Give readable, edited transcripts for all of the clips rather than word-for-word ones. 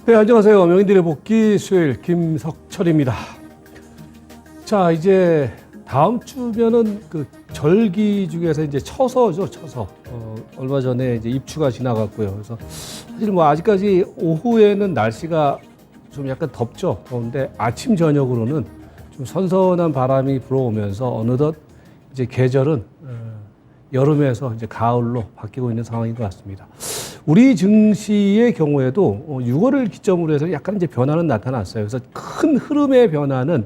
네, 안녕하세요. 명인들의 복귀 수요일 김석철입니다. 자, 이제 다음 주면은 그 절기 중에서 이제 처서죠, 처서. 얼마 전에 이제 입추가 지나갔고요. 그래서 사실 뭐 아직까지 오후에는 날씨가 좀 약간 덥죠. 더운데 아침 저녁으로는 좀 선선한 바람이 불어오면서 어느덧 이제 계절은 여름에서 이제 가을로 바뀌고 있는 상황인 것 같습니다. 우리 증시의 경우에도 6월을 기점으로 해서 약간 이제 변화는 나타났어요. 그래서 큰 흐름의 변화는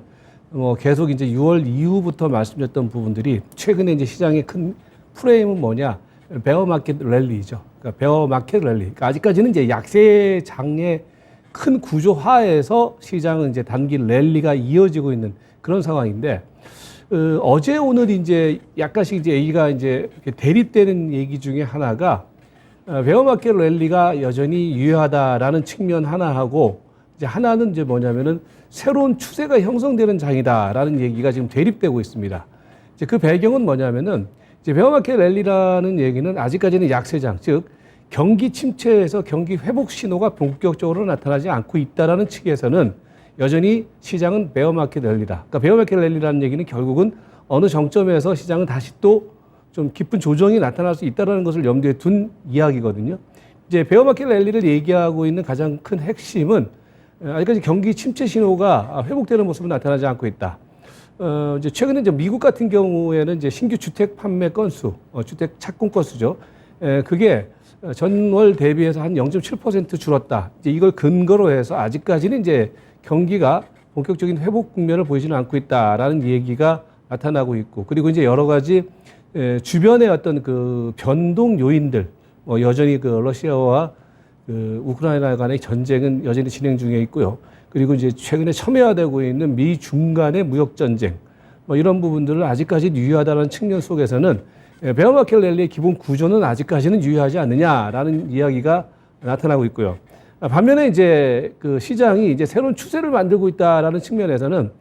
계속 이제 6월 이후부터 말씀드렸던 부분들이 최근에 이제 시장의 큰 프레임은 뭐냐? 베어 마켓 랠리죠. 그러니까 베어 마켓 랠리. 그러니까 아직까지는 이제 약세장의 큰 구조화에서 시장은 이제 단기 랠리가 이어지고 있는 그런 상황인데, 어제 오늘 이제 약간씩 이제 얘기가 이제 대립되는 얘기 중에 하나가 베어마켓 랠리가 여전히 유효하다라는 측면 하나하고, 이제 하나는 이제 뭐냐면은 새로운 추세가 형성되는 장이다라는 얘기가 지금 대립되고 있습니다. 이제 그 배경은 뭐냐면은 이제 베어마켓 랠리라는 얘기는 아직까지는 약세장, 즉 경기 침체에서 경기 회복 신호가 본격적으로 나타나지 않고 있다라는 측에서는 여전히 시장은 베어마켓 랠리다. 그러니까 베어마켓 랠리라는 얘기는 결국은 어느 정점에서 시장은 다시 또 좀 깊은 조정이 나타날 수 있다는 것을 염두에 둔 이야기거든요. 이제 베어마켓 랠리를 얘기하고 있는 가장 큰 핵심은 아직까지 경기 침체 신호가 회복되는 모습은 나타나지 않고 있다. 이제 최근에 이제 미국 같은 경우에는 이제 신규 주택 판매 건수, 주택 착공 건수죠. 그게 전월 대비해서 한 0.7% 줄었다. 이제 이걸 근거로 해서 아직까지는 이제 경기가 본격적인 회복 국면을 보이지는 않고 있다라는 얘기가 나타나고 있고, 그리고 이제 여러 가지 주변의 어떤 그 변동 요인들, 여전히 그 러시아와 그 우크라이나 간의 전쟁은 여전히 진행 중에 있고요. 그리고 이제 최근에 첨예화되고 있는 미 중 간의 무역 전쟁, 이런 부분들을 아직까지 유효하다는 측면 속에서는 베어마켓 랠리의 기본 구조는 아직까지는 유효하지 않느냐라는 이야기가 나타나고 있고요. 반면에 이제 그 시장이 이제 새로운 추세를 만들고 있다라는 측면에서는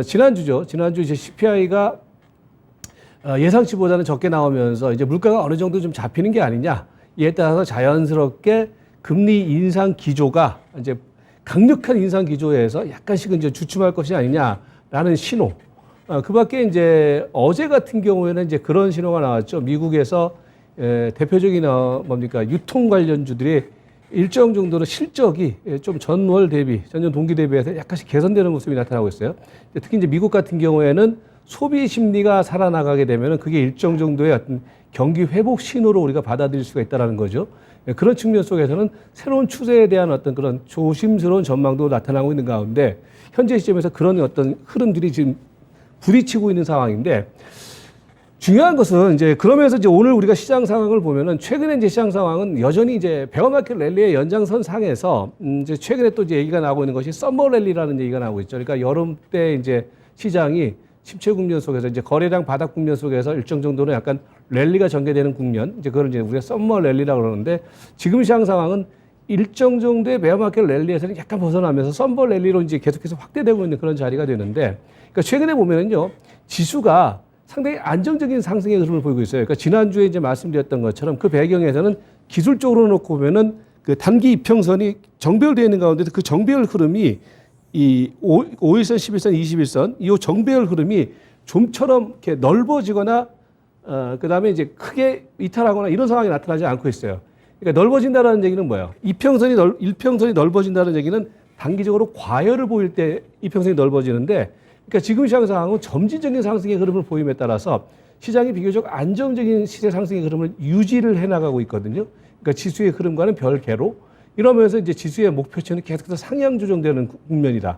지난주죠. 지난주 이제 CPI가 예상치보다는 적게 나오면서 이제 물가가 어느 정도 좀 잡히는 게 아니냐. 이에 따라서 자연스럽게 금리 인상 기조가 이제 강력한 인상 기조에서 약간씩은 이제 주춤할 것이 아니냐라는 신호. 그 밖에 이제 어제 같은 경우에는 이제 그런 신호가 나왔죠. 미국에서 대표적인 뭡니까? 유통 관련주들이 일정 정도로 실적이 좀 전월 대비, 전년 동기 대비해서 약간씩 개선되는 모습이 나타나고 있어요. 특히 이제 미국 같은 경우에는 소비 심리가 살아나가게 되면 그게 일정 정도의 어떤 경기 회복 신호로 우리가 받아들일 수가 있다는 거죠. 그런 측면 속에서는 새로운 추세에 대한 어떤 그런 조심스러운 전망도 나타나고 있는 가운데 현재 시점에서 그런 어떤 흐름들이 지금 부딪히고 있는 상황인데, 중요한 것은 이제 그러면서 이제 오늘 우리가 시장 상황을 보면은 최근에 이제 시장 상황은 여전히 이제 베어마켓 랠리의 연장선 상에서 이제 최근에 또 이제 얘기가 나오고 있는 것이 썸머 랠리라는 얘기가 나오고 있죠. 그러니까 여름 때 이제 시장이 침체 국면 속에서 이제 거래량 바닥 국면 속에서 일정 정도는 약간 랠리가 전개되는 국면, 이제 그걸 이제 우리가 썸머 랠리라고 그러는데, 지금 시장 상황은 일정 정도의 베어마켓 랠리에서는 약간 벗어나면서 썸머 랠리로 이제 계속해서 확대되고 있는 그런 자리가 되는데, 그러니까 최근에 보면은요, 지수가 상당히 안정적인 상승의 흐름을 보이고 있어요. 그러니까 지난주에 이제 말씀드렸던 것처럼 그 배경에서는 기술적으로 놓고 보면은 그 단기 이평선이 정배열되어 있는 가운데서 그 정배열 흐름이 이 5일선, 11선, 21선 이 정배열 흐름이 좀처럼 이렇게 넓어지거나 그다음에 이제 크게 이탈하거나 이런 상황이 나타나지 않고 있어요. 그러니까 넓어진다는 얘기는 뭐예요? 일평선이 넓어진다는 얘기는 단기적으로 과열을 보일 때 이평선이 넓어지는데, 그러니까 지금 시장 상황은 점진적인 상승의 흐름을 보임에 따라서 시장이 비교적 안정적인 시세 상승의 흐름을 유지를 해나가고 있거든요. 그러니까 지수의 흐름과는 별개로. 이러면서 이제 지수의 목표치는 계속해서 상향 조정되는 국면이다.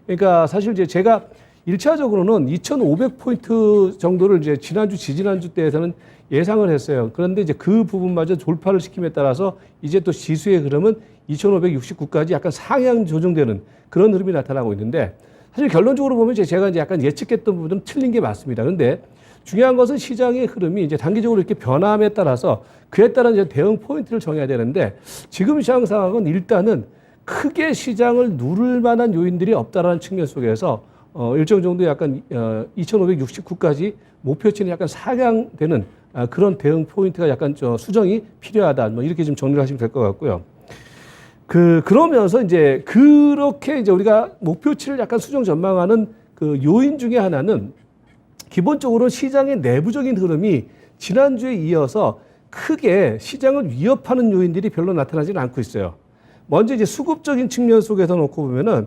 그러니까 사실 이제 제가 1차적으로는 2,500포인트 정도를 이제 지난주, 지지난주 때에서는 예상을 했어요. 그런데 이제 그 부분마저 돌파를 시킴에 따라서 이제 또 지수의 흐름은 2,569까지 약간 상향 조정되는 그런 흐름이 나타나고 있는데, 사실 결론적으로 보면 제가 이제 약간 예측했던 부분은 틀린 게 맞습니다. 그런데 중요한 것은 시장의 흐름이 이제 단기적으로 이렇게 변함에 따라서 그에 따른 이제 대응 포인트를 정해야 되는데, 지금 시장 상황은 일단은 크게 시장을 누를 만한 요인들이 없다라는 측면 속에서 일정 정도 약간 2,569까지 목표치는 약간 상향되는 그런 대응 포인트가 약간 수정이 필요하다. 뭐 이렇게 좀 정리를 하시면 될 것 같고요. 그러면서 이제 그렇게 이제 우리가 목표치를 약간 수정 전망하는 그 요인 중에 하나는 기본적으로 시장의 내부적인 흐름이 지난주에 이어서 크게 시장을 위협하는 요인들이 별로 나타나지는 않고 있어요. 먼저 이제 수급적인 측면 속에서 놓고 보면은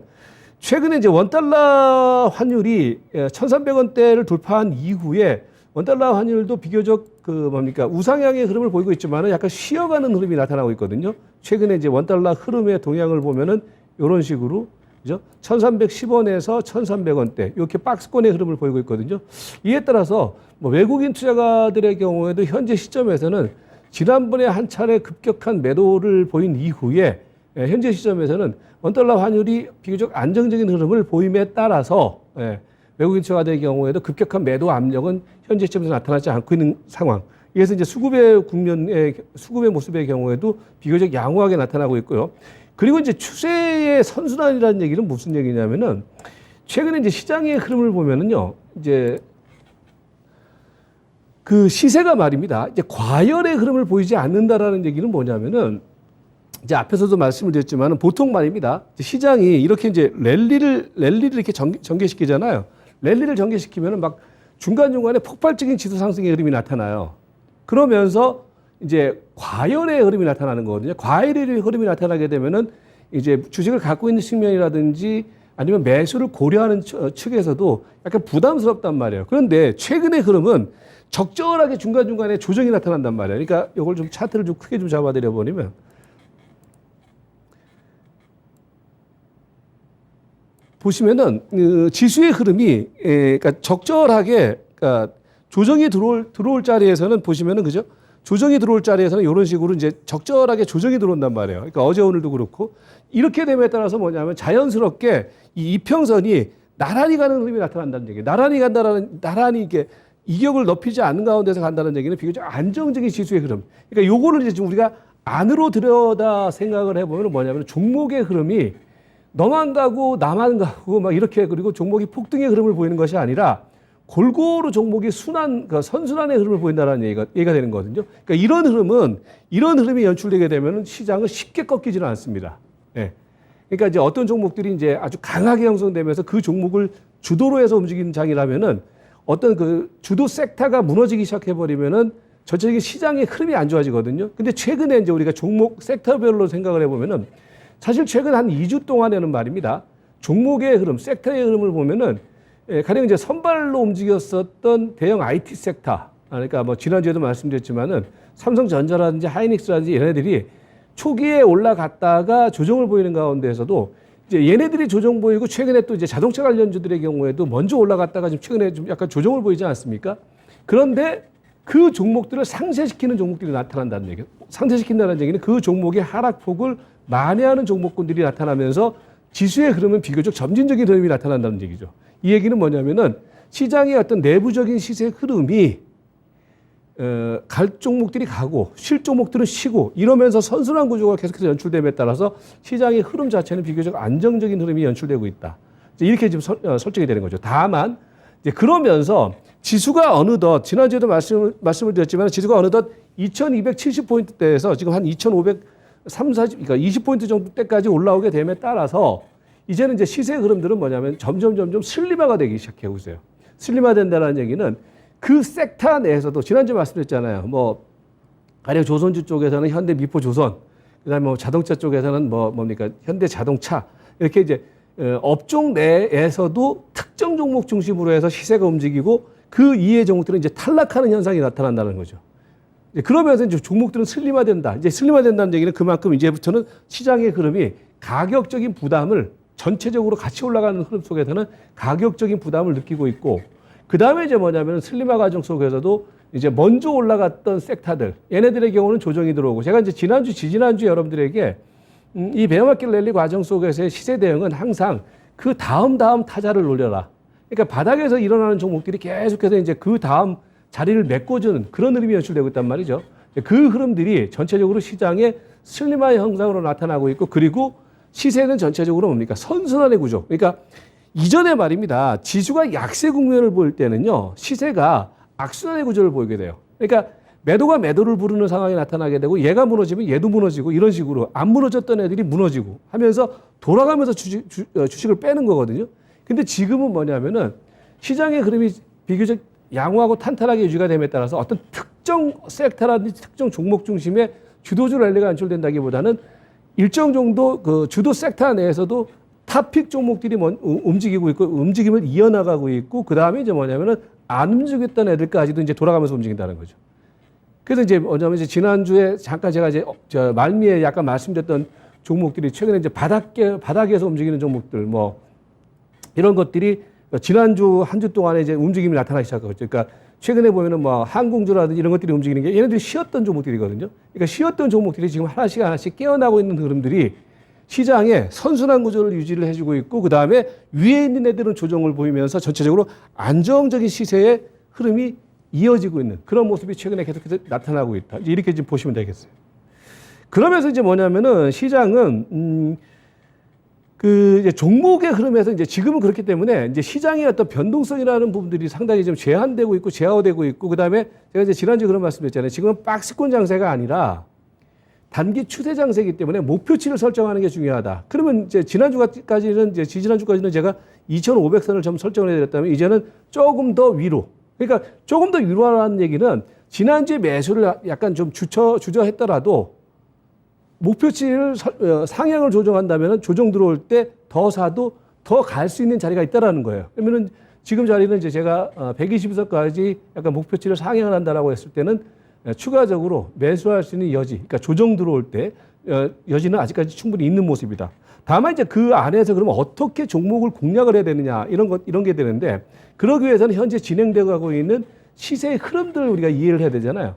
최근에 이제 원달러 환율이 1,300원대를 돌파한 이후에 원달러 환율도 비교적 우상향의 흐름을 보이고 있지만은 약간 쉬어가는 흐름이 나타나고 있거든요. 최근에 이제 원달러 흐름의 동향을 보면은 이런 식으로 그죠? 1,310원에서 1,300원대 이렇게 박스권의 흐름을 보이고 있거든요. 이에 따라서 뭐 외국인 투자가들의 경우에도 현재 시점에서는 지난번에 한 차례 급격한 매도를 보인 이후에 현재 시점에서는 원달러 환율이 비교적 안정적인 흐름을 보임에 따라서 외국인 투자가들의 경우에도 급격한 매도 압력은 현재 시점에서 나타나지 않고 있는 상황. 이래서 이제 수급의 모습의 경우에도 비교적 양호하게 나타나고 있고요. 그리고 이제 추세의 선순환이라는 얘기는 무슨 얘기냐면은 최근에 이제 시장의 흐름을 보면은요, 이제 그 시세가 말입니다. 이제 과열의 흐름을 보이지 않는다라는 얘기는 뭐냐면은 이제 앞에서도 말씀을 드렸지만은 보통 말입니다. 시장이 이렇게 이제 랠리를 이렇게 전개시키잖아요. 랠리를 전개시키면은 막 중간중간에 폭발적인 지수 상승의 흐름이 나타나요. 그러면서 이제 과열의 흐름이 나타나는 거거든요. 과열의 흐름이 나타나게 되면은 이제 주식을 갖고 있는 측면이라든지 아니면 매수를 고려하는 측에서도 약간 부담스럽단 말이에요. 그런데 최근의 흐름은 적절하게 중간중간에 조정이 나타난단 말이에요. 그러니까 이걸 좀 차트를 좀 크게 좀 잡아드려 버리면 보시면은 지수의 흐름이 그러니까 적절하게 그러니까 조정이 들어올 자리에서는 보시면은 그죠? 조정이 들어올 자리에서는 이런 식으로 이제 적절하게 조정이 들어온단 말이에요. 그러니까 어제 오늘도 그렇고 이렇게 됨에 따라서 뭐냐면 자연스럽게 이 이평선이 나란히 가는 흐름이 나타난다는 얘기예요. 나란히 이게 이격을 높이지 않는 가운데서 간다는 얘기는 비교적 안정적인 지수의 흐름. 그러니까 요거를 이제 좀 우리가 안으로 들여다 생각을 해보면 뭐냐면 종목의 흐름이 너만 가고 나만 가고 막 이렇게 그리고 종목이 폭등의 흐름을 보이는 것이 아니라 골고루 종목이 선순환의 흐름을 보인다는 얘기가 되는 거거든요. 그러니까 이런 흐름이 연출되게 되면 시장은 쉽게 꺾이지는 않습니다. 예. 그러니까 이제 어떤 종목들이 이제 아주 강하게 형성되면서 그 종목을 주도로 해서 움직이는 장이라면은 어떤 그 주도 섹터가 무너지기 시작해버리면은 전체적인 시장의 흐름이 안 좋아지거든요. 근데 최근에 이제 우리가 종목 섹터별로 생각을 해보면은 사실 최근 한 2주 동안에는 말입니다. 종목의 흐름, 섹터의 흐름을 보면은 가령 이제 선발로 움직였었던 대형 IT 섹터, 그러니까 뭐 지난주에도 말씀드렸지만은 삼성전자라든지 하이닉스라든지 얘네들이 초기에 올라갔다가 조정을 보이는 가운데에서도 이제 얘네들이 조정 보이고 최근에 또 이제 자동차 관련주들의 경우에도 먼저 올라갔다가 지금 최근에 좀 약간 조정을 보이지 않습니까? 그런데 그 종목들을 상쇄시키는 종목들이 나타난다는 얘기예요. 상쇄시킨다는 얘기는 그 종목의 하락폭을 만회하는 종목군들이 나타나면서 지수의 흐름은 비교적 점진적인 흐름이 나타난다는 얘기죠. 이 얘기는 뭐냐면은 시장의 어떤 내부적인 시세 흐름이 갈 종목들이 가고 쉴 종목들은 쉬고 이러면서 선순환 구조가 계속해서 연출됨에 따라서 시장의 흐름 자체는 비교적 안정적인 흐름이 연출되고 있다. 이렇게 지금 설정이 되는 거죠. 다만 이제 그러면서 지수가 어느덧 지난주에도 말씀을 드렸지만 지수가 어느덧 2270포인트대에서 지금 한 2530, 그러니까 20포인트 정도 때까지 올라오게 됨에 따라서 이제는 이제 시세 흐름들은 뭐냐면 점점 슬림화가 되기 시작하고 있어요. 슬림화된다는 얘기는 그 섹터 내에서도 지난주에 말씀드렸잖아요. 뭐 가령 조선주 쪽에서는 현대 미포조선, 그다음에 뭐 자동차 쪽에서는 뭡니까 현대 자동차 이렇게 이제 업종 내에서도 특정 종목 중심으로 해서 시세가 움직이고 그 이해 종목들은 이제 탈락하는 현상이 나타난다는 거죠. 그러면서 이제 종목들은 슬림화된다. 이제 슬림화된다는 얘기는 그만큼 이제부터는 시장의 흐름이 가격적인 부담을 전체적으로 같이 올라가는 흐름 속에서는 가격적인 부담을 느끼고 있고 그 다음에 이제 뭐냐면 슬림화 과정 속에서도 이제 먼저 올라갔던 섹터들 얘네들의 경우는 조정이 들어오고 제가 이제 지지난주 여러분들에게 이 베어마켓 랠리 과정 속에서의 시세 대응은 항상 그 다음 타자를 노려라. 그러니까 바닥에서 일어나는 종목들이 계속해서 이제 그 다음 자리를 메꿔주는 그런 흐름이 연출되고 있단 말이죠. 그 흐름들이 전체적으로 시장의 슬림화 형상으로 나타나고 있고 그리고 시세는 전체적으로 뭡니까? 선순환의 구조. 그러니까 이전에 말입니다. 지수가 약세 국면을 볼 때는요. 시세가 악순환의 구조를 보이게 돼요. 그러니까 매도가 매도를 부르는 상황이 나타나게 되고 얘가 무너지면 얘도 무너지고 이런 식으로 안 무너졌던 애들이 무너지고 하면서 돌아가면서 주식을 빼는 거거든요. 근데 지금은 뭐냐면은 시장의 흐름이 비교적 양호하고 탄탄하게 유지가 됨에 따라서 어떤 특정 섹터라든지 특정 종목 중심의 주도주 랠리가 안출된다기보다는 일정 정도 그 주도 섹터 내에서도 탑픽 종목들이 움직이고 있고 움직임을 이어나가고 있고 그 다음에 이제 뭐냐면은 안 움직였던 애들까지도 이제 돌아가면서 움직인다는 거죠. 그래서 이제 뭐냐면 이제 지난주에 잠깐 제가 이제 말미에 약간 말씀드렸던 종목들이 최근에 이제 바닥에서 움직이는 종목들 뭐 이런 것들이 지난주 한 주 동안에 이제 움직임이 나타나기 시작하고 있죠. 그러니까 최근에 보면은 뭐 항공주라든지 이런 것들이 움직이는 게 얘네들이 쉬었던 종목들이거든요. 그러니까 쉬었던 종목들이 지금 하나씩 깨어나고 있는 흐름들이 시장에 선순환 구조를 유지를 해주고 있고 그 다음에 위에 있는 애들은 조정을 보이면서 전체적으로 안정적인 시세의 흐름이 이어지고 있는 그런 모습이 최근에 계속해서 나타나고 있다. 이렇게 좀 보시면 되겠어요. 그러면서 이제 뭐냐면은 시장은 그 이제 종목의 흐름에서 이제 지금은 그렇기 때문에 이제 시장의 어떤 변동성이라는 부분들이 상당히 좀 제한되고 있고 제어되고 있고 그 다음에 제가 이제 지난주에 그런 말씀드렸잖아요. 지금은 박스권 장세가 아니라 단기 추세 장세이기 때문에 목표치를 설정하는 게 중요하다. 그러면 이제 지난주까지는 이제 지지난주까지는 제가 2,500선을 좀 설정을 해드렸다면 이제는 조금 더 위로. 그러니까 조금 더 위로하라는 얘기는 지난주에 매수를 약간 좀 주저했더라도 목표치를 상향을 조정한다면 조정 들어올 때 더 사도 더 갈 수 있는 자리가 있다라는 거예요. 그러면은 지금 자리는 이제 제가 120선까지 약간 목표치를 상향을 한다라고 했을 때는 추가적으로 매수할 수 있는 여지, 그러니까 조정 들어올 때 여지는 아직까지 충분히 있는 모습이다. 다만 이제 그 안에서 그러면 어떻게 종목을 공략을 해야 되느냐 이런 게 되는데 그러기 위해서는 현재 진행되고 가고 있는 시세의 흐름들을 우리가 이해를 해야 되잖아요.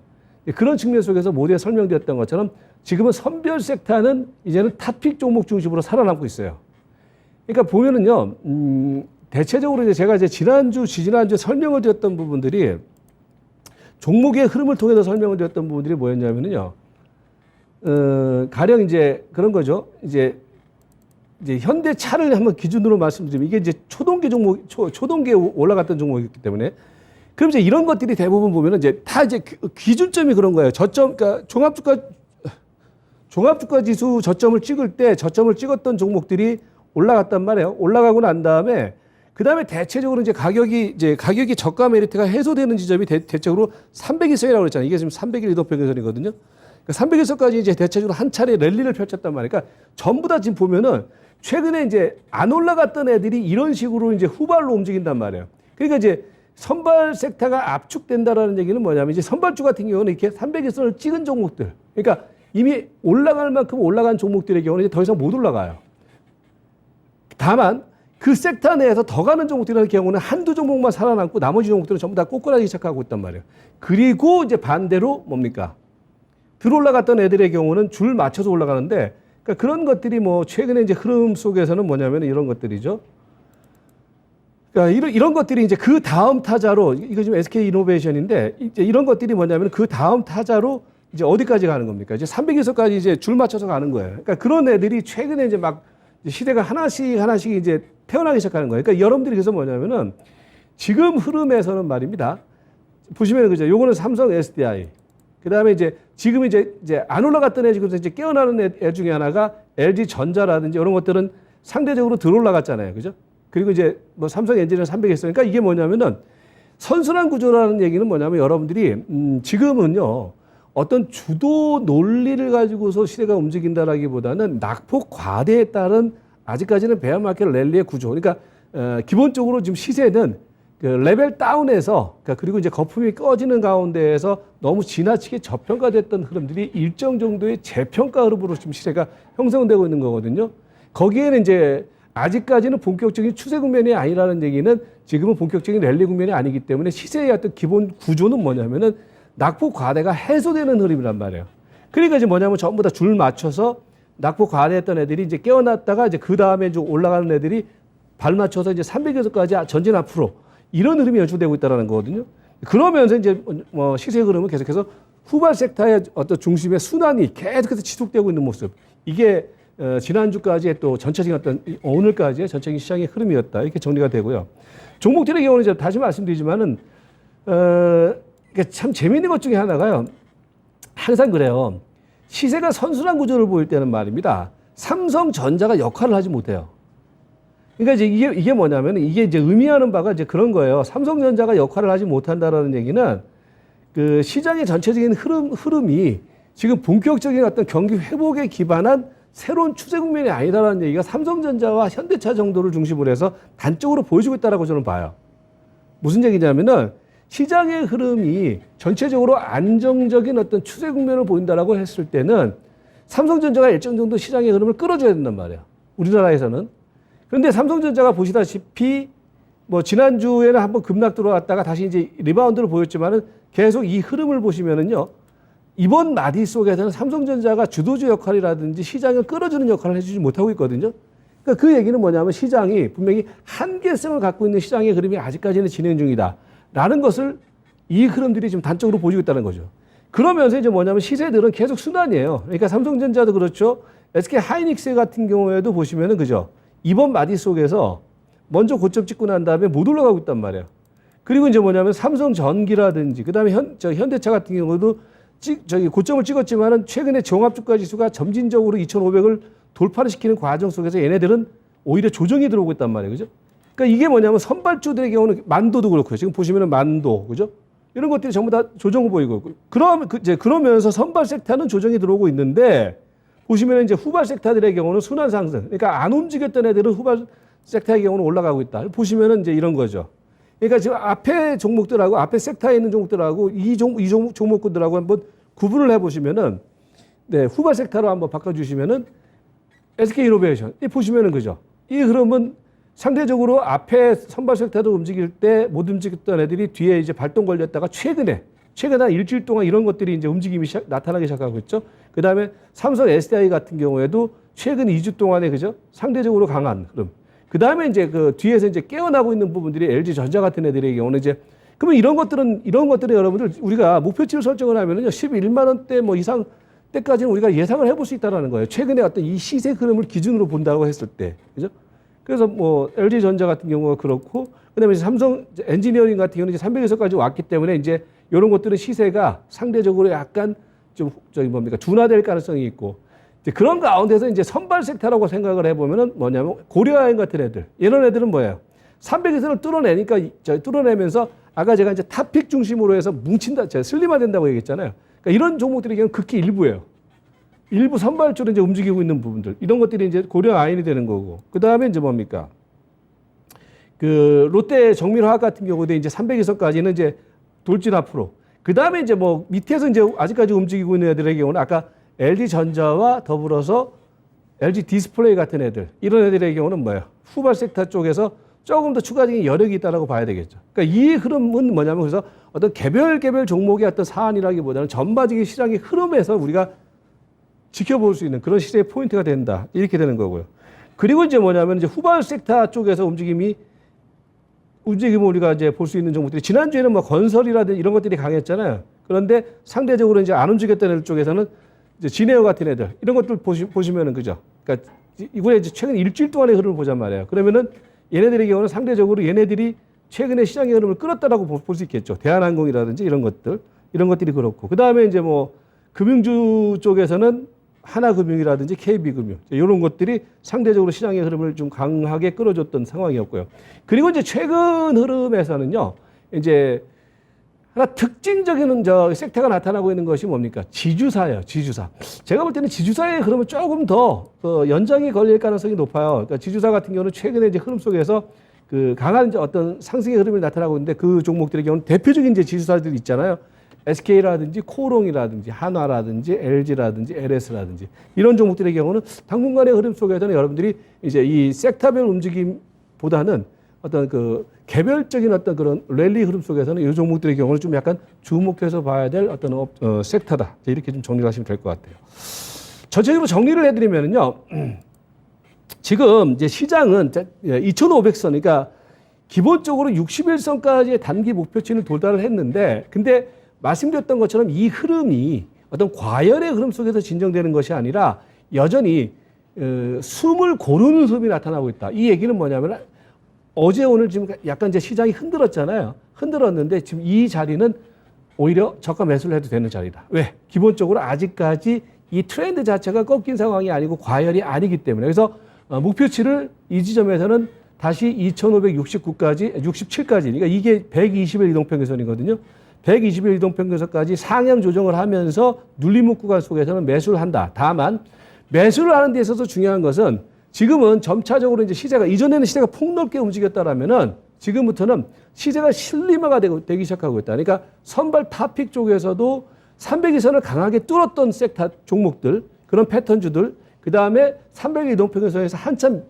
그런 측면 속에서 모두에 설명드렸던 것처럼 지금은 선별 섹터는 이제는 탑픽 종목 중심으로 살아남고 있어요. 그러니까 보면은요, 대체적으로 이제 제가 이제 지난주 설명을 드렸던 부분들이 종목의 흐름을 통해서 설명을 드렸던 부분들이 뭐였냐면요, 가령 이제 그런 거죠. 이제 현대차를 한번 기준으로 말씀드리면 이게 이제 초동기 초동기에 올라갔던 종목이기 때문에 그럼 이제 이런 것들이 대부분 보면은 이제 다 이제 기준점이 그런 거예요. 저점, 그러니까 종합주가 지수 저점을 찍을 때 저점을 찍었던 종목들이 올라갔단 말이에요. 올라가고 난 다음에 그 다음에 대체적으로 이제 가격이 저가 메리트가 해소되는 지점이 대체적으로 300일선이라고 그랬잖아요. 이게 지금 300일 이동평균선이거든요. 그러니까 300일선까지 이제 대체적으로 한 차례 랠리를 펼쳤단 말이에요. 그러니까 전부 다 지금 보면은 최근에 이제 안 올라갔던 애들이 이런 식으로 이제 후발로 움직인단 말이에요. 그러니까 이제 선발 섹터가 압축된다라는 얘기는 뭐냐면 이제 선발주 같은 경우는 이렇게 300일선을 찍은 종목들. 그러니까 이미 올라갈 만큼 올라간 종목들의 경우는 이제 더 이상 못 올라가요. 다만 그 섹터 내에서 더 가는 종목들의 경우는 한두 종목만 살아남고 나머지 종목들은 전부 다 꼬꾸라지기 시작하고 있단 말이에요. 그리고 이제 반대로 뭡니까? 들어올라갔던 애들의 경우는 줄 맞춰서 올라가는데 그러니까 그런 것들이 뭐 최근에 이제 흐름 속에서는 뭐냐면 이런 것들이죠. 그러니까 이런 것들이 이제 그 다음 타자로 이거 지금 SK 이노베이션인데 이제 이런 것들이 뭐냐면 그 다음 타자로 이제 어디까지 가는 겁니까? 이제 300에서까지 이제 줄 맞춰서 가는 거예요. 그러니까 그런 애들이 최근에 이제 막 시대가 하나씩 이제 태어나기 시작하는 거예요. 그러니까 여러분들이 그래서 뭐냐면은 지금 흐름에서는 말입니다. 보시면 그죠? 요거는 삼성 SDI. 그 다음에 이제 지금 이제 안 올라갔던 애 지금 이제 깨어나는 애 중에 하나가 LG 전자라든지 이런 것들은 상대적으로 덜 올라갔잖아요. 그죠? 그리고 이제 뭐 삼성 엔진은 300 했으니까 이게 뭐냐면은 선순환 구조라는 얘기는 뭐냐면 여러분들이 지금은요. 어떤 주도 논리를 가지고서 시대가 움직인다라기보다는 낙폭 과대에 따른 아직까지는 베어마켓 랠리의 구조. 그러니까 기본적으로 지금 시세는 그 레벨 다운에서 그리고 이제 거품이 꺼지는 가운데에서 너무 지나치게 저평가됐던 흐름들이 일정 정도의 재평가 흐름으로 지금 시세가 형성되고 있는 거거든요. 거기에는 이제 아직까지는 본격적인 추세 국면이 아니라는 얘기는 지금은 본격적인 랠리 국면이 아니기 때문에 시세의 어떤 기본 구조는 뭐냐면은 낙폭 과대가 해소되는 흐름이란 말이에요. 그러니까 이제 뭐냐면 전부 다 줄 맞춰서 낙폭 과대했던 애들이 이제 깨어났다가 이제 그 다음에 좀 올라가는 애들이 발 맞춰서 이제 300에서까지 전진 앞으로 이런 흐름이 연출되고 있다는 거거든요. 그러면서 이제 뭐 시세 흐름은 계속해서 후발 섹터의 어떤 중심의 순환이 계속해서 지속되고 있는 모습. 이게 지난주까지의 또 전체적인 어떤 오늘까지의 전체적인 시장의 흐름이었다. 이렇게 정리가 되고요. 종목들의 경우는 이제 다시 말씀드리지만은, 그러니까 참 재미있는 것 중에 하나가요. 항상 그래요. 시세가 선순환 구조를 보일 때는 말입니다. 삼성전자가 역할을 하지 못해요. 그러니까 이제 이게 뭐냐면 이게 이제 의미하는 바가 이제 그런 거예요. 삼성전자가 역할을 하지 못한다라는 얘기는 그 시장의 전체적인 흐름이 지금 본격적인 어떤 경기 회복에 기반한 새로운 추세 국면이 아니다라는 얘기가 삼성전자와 현대차 정도를 중심으로 해서 단적으로 보여주고 있다라고 저는 봐요. 무슨 얘기냐면은 시장의 흐름이 전체적으로 안정적인 어떤 추세 국면을 보인다라고 했을 때는 삼성전자가 일정 정도 시장의 흐름을 끌어줘야 된단 말이에요. 우리나라에서는. 그런데 삼성전자가 보시다시피 뭐 지난주에는 한번 급락 들어왔다가 다시 이제 리바운드를 보였지만은 계속 이 흐름을 보시면은요. 이번 마디 속에서는 삼성전자가 주도주 역할이라든지 시장을 끌어주는 역할을 해주지 못하고 있거든요. 그러니까 그 얘기는 뭐냐면 시장이 분명히 한계성을 갖고 있는 시장의 흐름이 아직까지는 진행 중이다. 라는 것을 이 흐름들이 지금 단적으로 보여주고 있다는 거죠. 그러면서 이제 뭐냐면 시세들은 계속 순환이에요. 그러니까 삼성전자도 그렇죠. SK 하이닉스 같은 경우에도 보시면은 그죠. 이번 마디 속에서 먼저 고점 찍고 난 다음에 못 올라가고 있단 말이에요. 그리고 이제 뭐냐면 삼성전기라든지 그다음에 현대차 같은 경우도 고점을 찍었지만은 최근에 종합주가 지수가 점진적으로 2,500을 돌파를 시키는 과정 속에서 얘네들은 오히려 조정이 들어오고 있단 말이에요. 그죠? 그러니까 이게 뭐냐면 선발주들의 경우는 만도도 그렇고요. 지금 보시면은 만도, 그죠? 이런 것들이 전부 다 조정을 보이고 있고. 그러면서 선발 섹터는 조정이 들어오고 있는데 보시면은 이제 후발 섹터들의 경우는 순환 상승. 그러니까 안 움직였던 애들은 후발 섹터의 경우는 올라가고 있다. 보시면은 이제 이런 거죠. 그러니까 지금 앞에 종목들하고 앞에 섹터에 있는 종목들하고 이 종목군들하고 한번 구분을 해보시면은 네, 후발 섹터로 한번 바꿔주시면은 SK이노베이션 이 보시면은 그죠. 이 흐름은 상대적으로 앞에 선발 섹터도 움직일 때 못 움직였던 애들이 뒤에 이제 발동 걸렸다가 최근에 한 일주일 동안 이런 것들이 이제 움직임이 나타나기 시작하고 있죠. 그 다음에 삼성 SDI 같은 경우에도 최근 2주 동안에 그죠 상대적으로 강한 흐름. 그 다음에 이제 그 뒤에서 이제 깨어나고 있는 부분들이 LG 전자 같은 애들의 경우는 이제 그러면 이런 것들은 여러분들 우리가 목표치를 설정을 하면은요 11만 원대 뭐 이상 때까지는 우리가 예상을 해볼 수 있다라는 거예요. 최근에 어떤 이 시세 흐름을 기준으로 본다고 했을 때, 그죠? 그래서 뭐 LG 전자 같은 경우가 그렇고, 그다음에 이제 삼성 엔지니어링 같은 경우는 이제 300에서까지 왔기 때문에 이제 이런 것들은 시세가 상대적으로 약간 좀 둔화될 가능성이 있고. 그런 가운데서 이제 선발 섹터라고 생각을 해보면은 뭐냐면 고려아연 같은 애들. 이런 애들은 뭐예요? 300에서는 뚫어내면서 아까 제가 이제 탑픽 중심으로 해서 뭉친다, 제가 슬림화된다고 얘기했잖아요. 그러니까 이런 종목들이 그냥 극히 일부예요. 일부 선발주로 이제 움직이고 있는 부분들. 이런 것들이 이제 고려아연이 되는 거고. 그 다음에 이제 뭡니까? 그 롯데 정밀화학 같은 경우도 이제 300에서까지는 이제 돌진 앞으로. 그 다음에 이제 뭐 밑에서 이제 아직까지 움직이고 있는 애들의 경우는 아까 LG 전자와 더불어서 LG 디스플레이 같은 애들, 이런 애들의 경우는 뭐예요? 후발 섹터 쪽에서 조금 더 추가적인 여력이 있다라고 봐야 되겠죠. 그러니까 이 흐름은 뭐냐면 그래서 어떤 개별 종목의 어떤 사안이라기보다는 전반적인 시장의 흐름에서 우리가 지켜볼 수 있는 그런 시세의 포인트가 된다. 이렇게 되는 거고요. 그리고 이제 뭐냐면 이제 후발 섹터 쪽에서 움직임을 우리가 이제 볼 수 있는 종목들이 지난주에는 뭐 건설이라든지 이런 것들이 강했잖아요. 그런데 상대적으로 이제 안 움직였던 애들 쪽에서는 이제 진에어 같은 애들 이런 것들 보시면은 그죠. 그러니까 이번에 이제 최근 일주일 동안의 흐름을 보잔 말이에요. 그러면은 얘네들의 경우는 상대적으로 얘네들이 최근에 시장의 흐름을 끌었다라고 볼 수 있겠죠. 대한항공이라든지 이런 것들이 그렇고. 그 다음에 이제 뭐 금융주 쪽에서는 하나금융이라든지 KB금융 이런 것들이 상대적으로 시장의 흐름을 좀 강하게 끌어줬던 상황이었고요. 그리고 이제 최근 흐름에서는요, 이제 하나 특징적인 섹터가 나타나고 있는 것이 뭡니까? 지주사예요. 지주사. 제가 볼 때는 지주사의 흐름은 조금 더 연장이 걸릴 가능성이 높아요. 그러니까 지주사 같은 경우는 최근에 이제 흐름 속에서 그 강한 어떤 상승의 흐름이 나타나고 있는데 그 종목들의 경우는 대표적인 이제 지주사들이 있잖아요. SK라든지 코롱이라든지 한화라든지 LG라든지 LS라든지 이런 종목들의 경우는 당분간의 흐름 속에서는 여러분들이 이제 이 섹터별 움직임보다는 어떤 그 개별적인 어떤 그런 랠리 흐름 속에서는 이 종목들의 경우는 좀 약간 주목해서 봐야 될 어떤 섹터다. 이렇게 좀 정리를 하시면 될 것 같아요. 전체적으로 정리를 해드리면요. 지금 이제 시장은 2,500선, 그러니까 기본적으로 60일선까지의 단기 목표치는 도달을 했는데, 근데 말씀드렸던 것처럼 이 흐름이 어떤 과열의 흐름 속에서 진정되는 것이 아니라 여전히 숨을 고르는 흐름이 나타나고 있다. 이 얘기는 뭐냐면 어제 오늘 지금 약간 이제 시장이 흔들었잖아요. 흔들었는데 지금 이 자리는 오히려 저가 매수를 해도 되는 자리다. 왜? 기본적으로 아직까지 이 트렌드 자체가 꺾인 상황이 아니고 과열이 아니기 때문에. 그래서 목표치를 이 지점에서는 다시 2569까지, 67까지. 그러니까 이게 120일 이동평균선이거든요. 120일 이동평균선까지 상향 조정을 하면서 눌림목 구간 속에서는 매수를 한다. 다만 매수를 하는 데 있어서 중요한 것은 지금은 점차적으로 이제 시세가, 이전에는 시세가 폭넓게 움직였다라면은 지금부터는 시세가 실림화가 되기 시작하고 있다. 그러니까 선발 탑픽 쪽에서도 300일선을 강하게 뚫었던 섹터 종목들, 그런 패턴주들, 그 다음에 300일 이동평균선에서 한참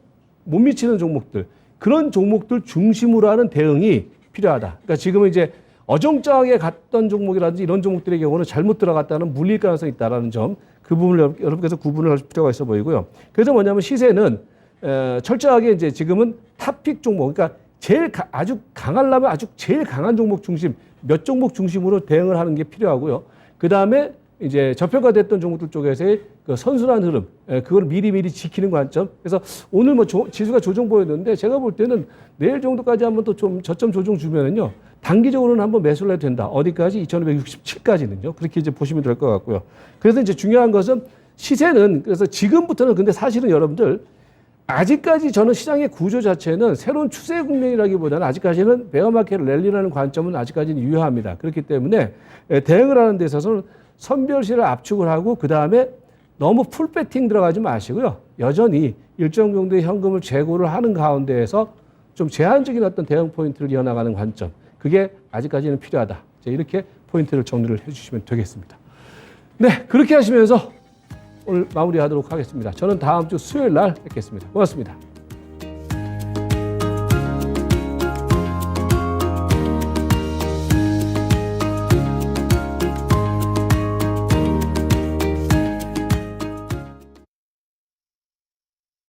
못 미치는 종목들, 그런 종목들 중심으로 하는 대응이 필요하다. 그러니까 지금은 이제 어정쩡하게 갔던 종목이라든지 이런 종목들의 경우는 잘못 들어갔다는 물릴 가능성이 있다는 점, 그 부분을 여러분께서 구분을 할 필요가 있어 보이고요. 그래서 뭐냐면 시세는 철저하게 이제 지금은 탑픽 종목, 그러니까 아주 강하려면 아주 제일 강한 종목 중심, 몇 종목 중심으로 대응을 하는 게 필요하고요. 그 다음에 이제 저평가됐던 종목들 쪽에서의 그 선순환 흐름, 그걸 미리미리 지키는 관점. 그래서 오늘 뭐 지수가 조정 보였는데 제가 볼 때는 내일 정도까지 한번 또 좀 저점 조정 주면은요, 단기적으로는 한번 매수를 해도 된다. 어디까지? 2567까지는요. 그렇게 이제 보시면 될 것 같고요. 그래서 이제 중요한 것은 시세는, 그래서 지금부터는 근데 사실은 여러분들 아직까지 저는 시장의 구조 자체는 새로운 추세 국면이라기보다는 아직까지는 베어마켓 랠리라는 관점은 아직까지는 유효합니다. 그렇기 때문에 대응을 하는 데 있어서는 선별시를 압축을 하고 그 다음에 너무 풀 배팅 들어가지 마시고요. 여전히 일정 정도의 현금을 재고를 하는 가운데에서 좀 제한적인 어떤 대응 포인트를 이어나가는 관점. 그게 아직까지는 필요하다. 이렇게 포인트를 정리를 해주시면 되겠습니다. 네, 그렇게 하시면서 오늘 마무리하도록 하겠습니다. 저는 다음 주 수요일 날 뵙겠습니다. 고맙습니다.